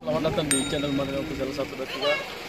Selamat datang di channel Mario Official 1 dan 2.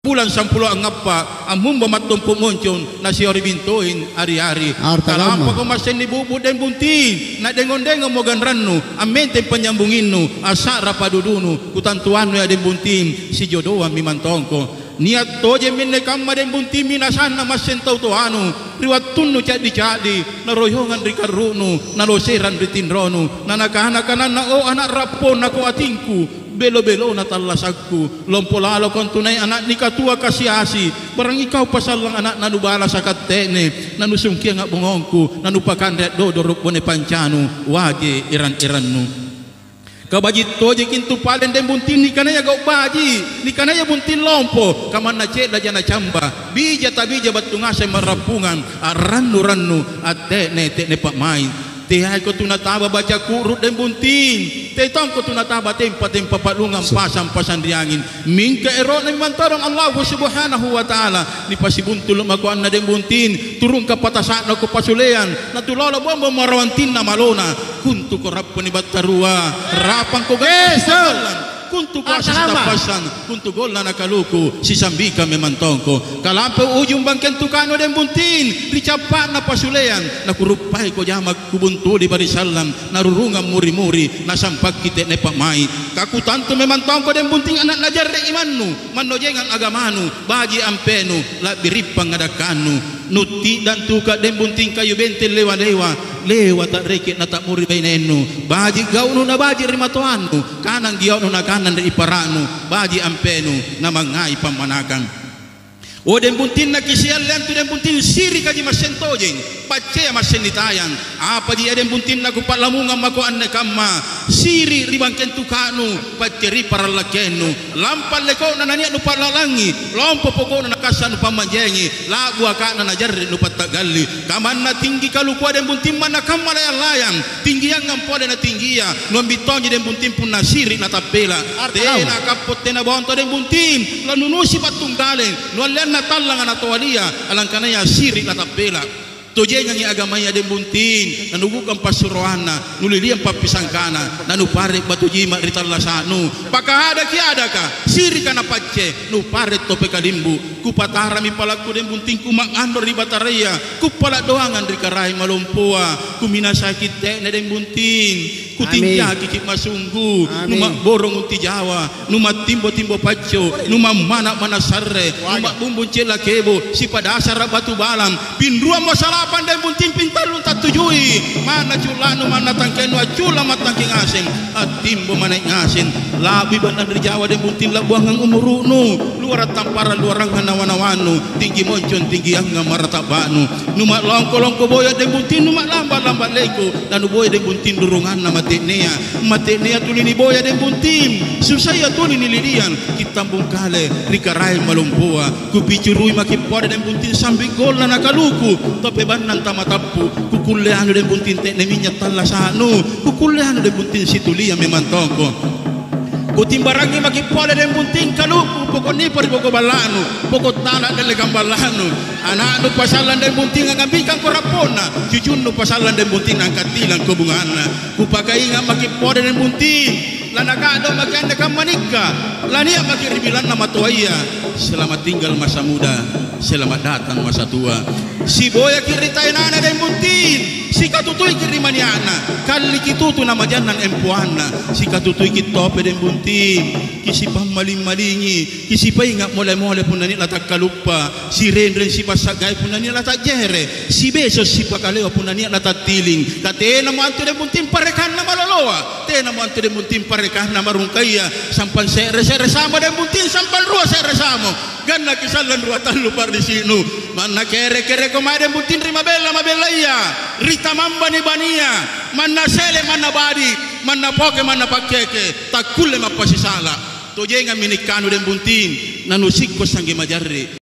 Bulan 10 angapa amung bamatumpu muncun nasi ori bintuin hari-hari kalampa ko masen ni bubu den bunti na dengon-dengon mo ganranno amente penyambunginu asara padudunu kutantuan ya den buntin si jodoh mi mantongko niat toje minne kamma den bunti minasana masen tautuanu riwatunu cadi-cadi naroyongan rikarunu naloseran ritinronu nanakahana-kanan na o anak rapon ako atingku belo-belo na talasagku lompo lalo kung tunay anak ni katua kasiasi barang ikaw pasal lang anak nanubala sa katene nanusungki nga bungongku nanupakandet dodorok mo ni pancanu wage iran-iran no kabajit toje kintu palen den buntin ni kanaya gau baji ni kanaya buntin lompo kaman na ceda jana camba bija tabija batungase marapungan rannu-rannu ate ne pak main tehai ko tunataba baca kurut den buntin tetong ko tunataba tempa palungan pasang diangin mingka ero ni mantarong Allah subhanahu wa ta'ala ni pasibuntul makuan na den buntin turun ka patasana ko pasulean natulolo bombo marawantin na malona kuntu ko rappo ni batarua rapang ko gasalan kuntu ko asitapasan kuntu gol na nakaluku si sambika memantongko kalampo ujung bangken tukano den buntin ricapak na pasulean nakurupay ko jamak kubuntu di barisalam narurungan muri-muri nasampak kite ne pamai kakutanto memantongko den buntin anak najar de imannu manojengan agamanu baji ampenu la biripang ngadakanu nuti dan tuka den buntin kayu bentel lewa-lewa tak rekit na tak muri bainenu baji gaunu na baji rimatoanu kanang giyaunu na kanan dari iparanu baji ampenu na mangai pamanakan o den buntin na kisial lan tu den buntin siri kaji masentojeng pacce masenitayan apa di den buntin na kupat lamungan mako anne kamma siri ribangken tukanu pacce ri paralakenu lampal leko na nania nu palalangi lompo pokona na kasan pamanjengi lagu akana na jarri nu patagalli kamanna tinggi kalu kwa den buntin mana kamala layang tinggi yang ngampode na tinggia nu ambitonje den buntin pun na siri na tapela tena kapote na bonto den buntin lanunusi patunggaleng nu na talang anak tualia alangkanaya siri na tapela tojenga ni agamanya den buntin nanugukan pasuroana nulilian papisangkana nanupare batu jima ritalasanu pakahada kiadaka siri kana pacce nupare tope kalimbu kupatara mi palaku den buntin kumangandor di bataraya kupala doangan rikarai malompoa kumina sakit te den buntin kutinja kikik masunggu numa borong unti Jawa numa timbo-timbo pacco numa mana sarre numa bumbun cela kebo si padasar batu balam pindrua masalah pandai buntin pintar luntat tujui mana culanu mana tangkenu cula matangking asing timbo mana ngasin labi banan dari Jawa den buntin labuangang umurunu luar tampara luar nawanawanu tinggi moncon tinggi angga maratabanu numa longko boya den buntin numa lambat leko dan boya den buntin durungan na matenea tulini boya den buntin susaya tulini lilian kitambung kale rikarai malumpoa kupicurui makipode den buntin sambil gol na nakaluku tope banan tamatapu kukulehan den buntin tekne minyak talasanu kukulehan den buntin situlia memantongko kutimbarangi makipode den buntin kaluku pokok ni poko balanu pokok tanah dele gambalanu anak nu pasalan den buntin ngambikan ko rapona cucun nu pasalan den buntin angkatilan ko bungana kupakai nga makipode den buntin lanagado maganda ka manika lania makiribilan na matuaya selamat tinggal masa muda selamat datang masa tua si boya kiritain ana den buntin si katutui kirimaniana kali kitutu na majanan empuana si katutui kitope den buntin kisi pamaling-malingi kisi painga mole-mole punani latak kalupa si renren si pasagay punani latak jere si besos si pakaleo punani latak tiling katena mo anto den buntin parekan na maloloa tena mo anto den buntin parekan na marungkaya sampan sere sama den buntin sampan rua sere samo ganna kisalan rua talu par di sinu mana kere ko den buntin rimabella mabellaya rita mamba ni bania mana sele mana badi mana poke mana pakeke takule mapasisala tojenga minikanu den buntin nanusiko sangi majarri